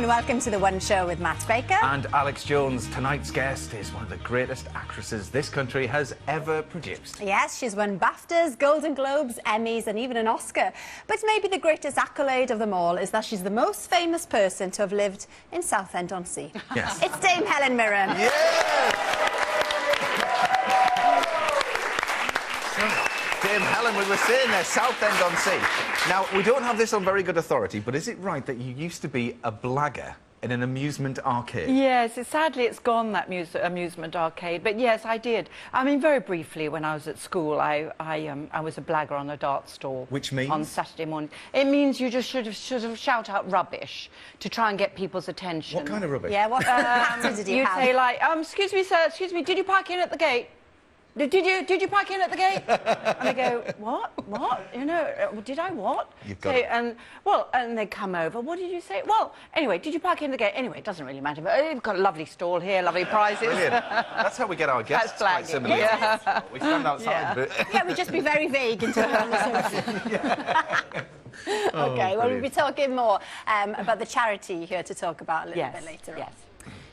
and welcome to The One Show with Matt Baker. And Alex Jones. Tonight's guest is one of the greatest actresses this country has ever produced. Yes, she's won BAFTAs, Golden Globes, Emmys and even an Oscar. But maybe the greatest accolade of them all is that she's the most famous person to have lived in Southend-on-Sea. Yes. It's Dame Helen Mirren. Yes! Dame Helen, we were saying there, Southend-on-Sea. Now, we don't have this on very good authority, but is it right that you used to be a blagger in an amusement arcade? Yes, sadly it's gone, that amusement arcade, but yes, I did. I mean, very briefly, when I was at school, I was a blagger on a dart stall. Which means? On Saturday morning. It means you just should have shout out rubbish to try and get people's attention. What kind of rubbish? Yeah, what pattern did you have? You'd say, like, excuse me, sir, excuse me, did you park in at the gate? Did you park in at the gate? And they go, what? You know, did I what? You've got it. And they come over. What did you say? Well, anyway, did you park in the gate? Anyway, it doesn't really matter. But we've got a lovely stall here, lovely prizes. Brilliant. That's how we get our guests. That's quite blagging. similarly. Yeah. We stand outside. Yeah. But... Yeah, we just be very vague into the conversation. Okay, well, we'll be talking more about the charity you're here to talk about a little bit later. Yes.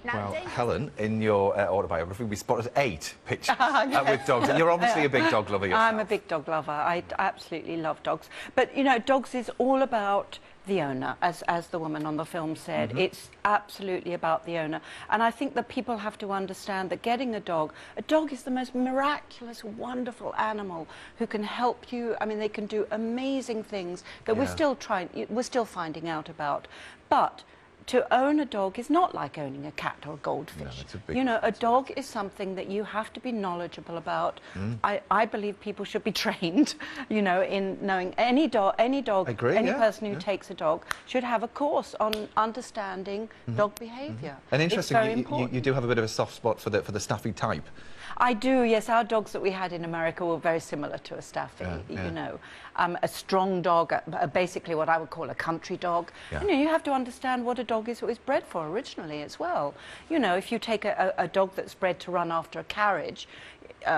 Now, well, Helen, in your autobiography, we spotted 8 pictures with dogs. And you're obviously a big dog lover yourself. I'm a big dog lover. I absolutely love dogs. But, you know, dogs is all about the owner, as the woman on the film said. Mm-hmm. It's absolutely about the owner. And I think that people have to understand that getting a dog is the most miraculous, wonderful animal who can help you. I mean, they can do amazing things that we're still finding out about. But to own a dog is not like owning a cat or a goldfish. No, it's a big... You know, a dog is something that you have to be knowledgeable about. I believe people should be trained, you know, in knowing any dog, any person who takes a dog should have a course on understanding dog behaviour. And interesting, you do have a bit of a soft spot for the Staffy type. I do, yes. Our dogs that we had in America were very similar to a Staffy, you know. A strong dog, basically what I would call a country dog. Yeah. You know, you have to understand what a dog is bred for originally as well. You know, if you take a dog that's bred to run after a carriage,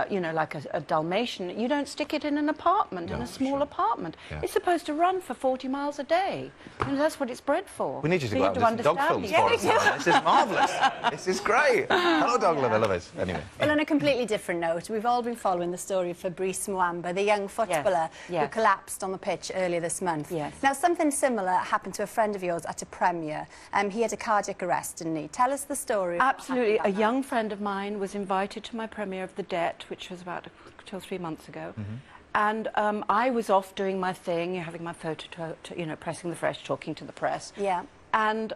you know, like a Dalmatian, you don't stick it in an apartment, in a small apartment. Yeah. It's supposed to run for 40 miles a day. You know, that's what it's bred for. We need you to So go out and do some dog films for us. This is marvellous. This is great. Hello, dog lover, love it. Anyway. Well, on a completely different note, we've all been following the story of Fabrice Muamba, the young footballer who collapsed on the pitch earlier this month. Yes. Now, something similar happened to a friend of yours at a premiere. He had a cardiac arrest, didn't he? Tell us the story. Absolutely. A young friend of mine was invited to my premiere of The Debt, which was about 2 or 3 months ago. And I was off doing my thing, having my photo, you know, pressing the fresh, talking to the press. Yeah. And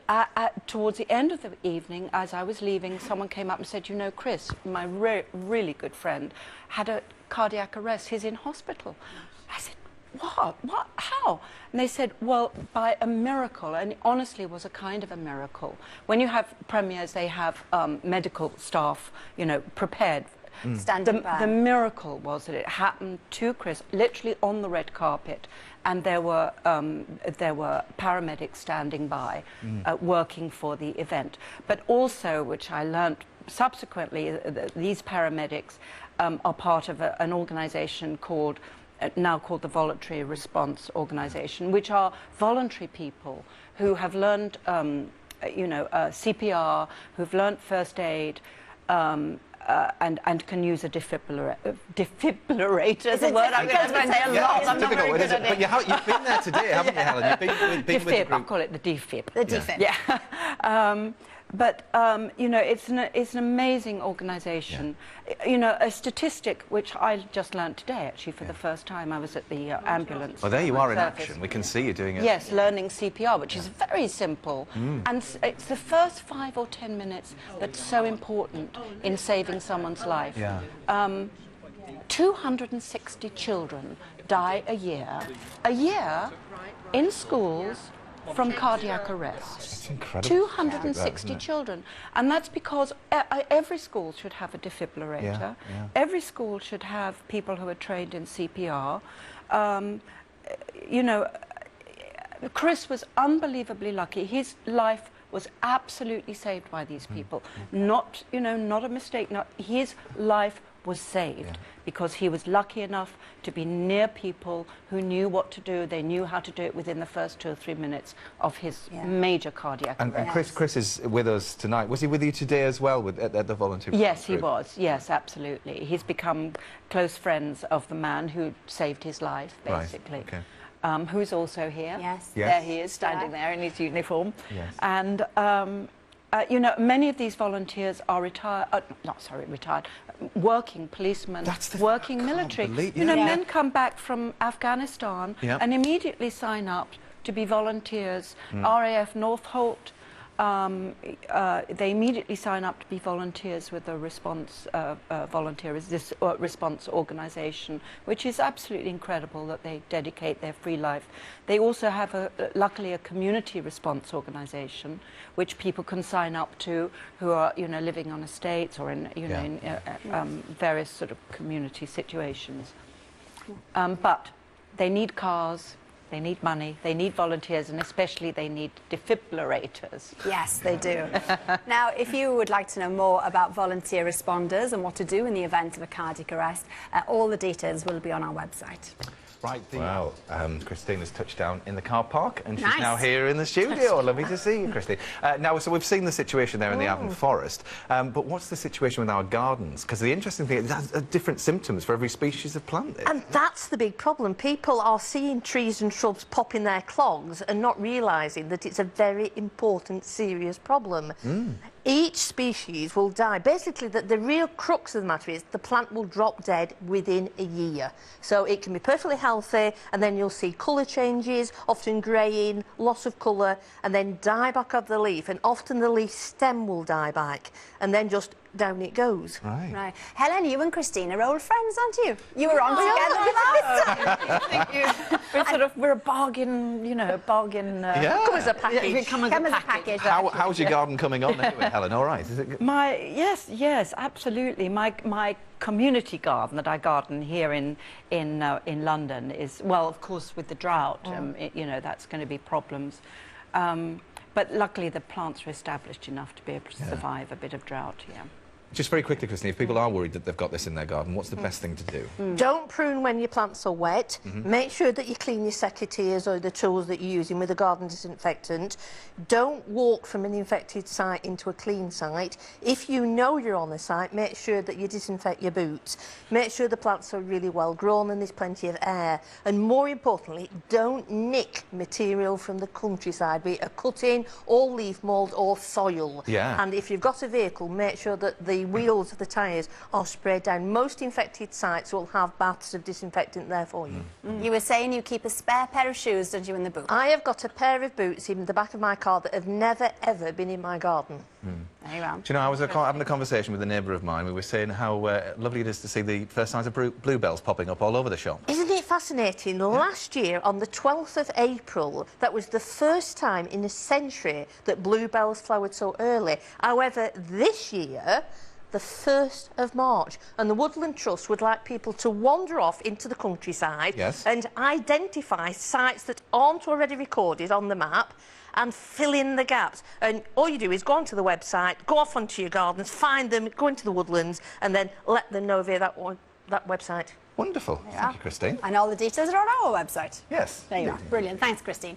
towards the end of the evening, as I was leaving, someone came up and said, you know, Chris, my really good friend, had a cardiac arrest. He's in hospital. I said, what? How? And they said, well, by a miracle, and it honestly was a kind of a miracle. When you have premieres, they have medical staff, you know, prepared. Standing by. The miracle was that it happened to Chris, literally on the red carpet, and there were paramedics standing by, working for the event. But also, which I learnt subsequently, these paramedics are part of an organisation called now called the Voluntary Response Organisation, which are voluntary people who have learned, you know, CPR, who've learned first aid. And can use a defibrillator. Defibrillator is a word I'm going to say a lot. I'm not very good at it. But you've been there today, haven't you, Helen? You've been with the group. I'll call it the defib. The defib. Yeah. But you know, it's an amazing organisation. You know, a statistic which I just learnt today, actually, for the first time. I was at the ambulance. Well, there you are in service. action. We can see you doing it. Yes, learning CPR, which is very simple. And it's the first 5 or 10 minutes that's so important in saving someone's life. Yeah. 260 children die a year in schools from cardiac arrest. It's incredible. 260 children. And that's because every school should have a defibrillator. Every school should have people who are trained in CPR. You know, Chris was unbelievably lucky. His life was absolutely saved by these people. Not, you know, not a mistake. His life was saved Yeah. because he was lucky enough to be near people who knew what to do. They knew how to do it within the first 2 or 3 minutes of his major cardiac arrest. And Chris is with us tonight. Was he with you today as well at the volunteer? Yes, he group? was. Yes, absolutely. He's become close friends of the man who saved his life, basically. Right. Okay. Who's also here. Yes. Yes. There he is, standing there in his uniform. Yes. And, you know, many of these volunteers are retired, working policemen, That's the working thing I can't military. believe- You know, yeah. men come back from Afghanistan Yeah. and immediately sign up to be volunteers. RAF Northolt, they immediately sign up to be volunteers with the response response organisation, which is absolutely incredible that they dedicate their free life. They also have luckily a community response organisation, which people can sign up to who are living on estates or in various sort of community situations. But they need cars. They need money, they need volunteers, and especially they need defibrillators. Yes, they do. Now, if you would like to know more about volunteer responders and what to do in the event of a cardiac arrest, all the details will be on our website. Right. Wow. Christina's touched down in the car park, and she's Nice. now here in the studio. Lovely to see you, Christine. Now, so we've seen the situation there in the Avon Forest, but what's the situation with our gardens? Because the interesting thing is it has different symptoms for every species of plant. And that's the big problem. People are seeing trees and shrubs pop in their clogs and not realising that it's a very important, serious problem. Each species will die. Basically, the real crux of the matter is the plant will drop dead within a year. So it can be perfectly healthy, and then you'll see colour changes, often greying, loss of colour, and then die back of the leaf. And often the leaf stem will die back, and then just down it goes. Right. Right. Helen, you and Christine are old friends, aren't you? You were on together with us. We're a bargain, bargain. Yeah. Come as a package. Come as a package. How's your garden coming on anyway, Helen? All right. Is it good? Yes, absolutely. My community garden that I garden here in London is, well, of course, with the drought, that's going to be problems. But luckily, the plants are established enough to be able to survive a bit of drought. Yeah. Just very quickly, Christine, if people are worried that they've got this in their garden, what's the best thing to do? Don't prune when your plants are wet. Make sure that you clean your secateurs or the tools that you're using with a garden disinfectant. Don't walk from an infected site into a clean site. If you know you're on a site, make sure that you disinfect your boots. Make sure the plants are really well grown and there's plenty of air. And more importantly, don't nick material from the countryside, be it a cutting or leaf mould or soil. Yeah. And if you've got a vehicle, make sure that the wheels of the tyres are sprayed down. Most infected sites will have baths of disinfectant there for you. You were saying you keep a spare pair of shoes, don't you, in the boot? I have got a pair of boots in the back of my car that have never, ever been in my garden. There you are. Do you know, I was having a conversation with a neighbour of mine. We were saying how lovely it is to see the first signs of bluebells popping up all over the shop. Isn't it fascinating? Last year, on the 12th of April, that was the first time in a century that bluebells flowered so early. However, this year, the 1st of March, and the Woodland Trust would like people to wander off into the countryside and identify sites that aren't already recorded on the map and fill in the gaps. And all you do is go onto the website, go off onto your gardens, find them, go into the woodlands, and then let them know via that website. Wonderful. Thank you, Christine. And all the details are on our website. Yes. There you are. Brilliant. Thanks, Christine.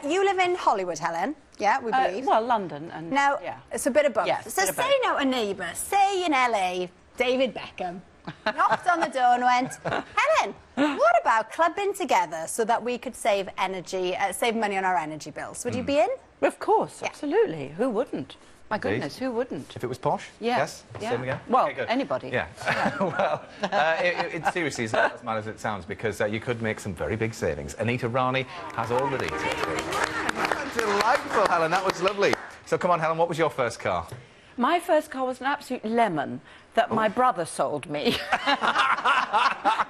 You live in Hollywood, Helen. Yeah, we believe. Well, London and Now, it's a bit of both. Yes, So bit of say both. now a neighbour, say in LA, David Beckham, knocked on the door and went, Helen, what about clubbing together so that we could save energy, save money on our energy bills? Would you be in? Of course, Yeah. absolutely. Who wouldn't? My Indeed. goodness, who wouldn't? If it was posh? Yeah. Yes? Yeah. Same again? Well, Okay, good. anybody. Yeah. Well, it seriously is not as bad as it sounds, because you could make some very big savings. Anita Rani has all the details. Delightful, Helen. That was lovely. So come on, Helen, what was your first car? My first car was an absolute lemon that my brother sold me.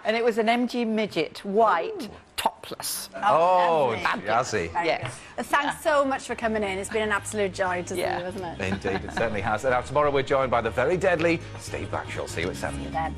And it was an MG Midget, white, topless. Oh, lovely. jazzy. Very Yes. good. Thanks so much for coming in. It's been an absolute joy to see you, hasn't it? Indeed, it certainly has. And now tomorrow we're joined by the very deadly Steve Backshall. See you at 7. Then.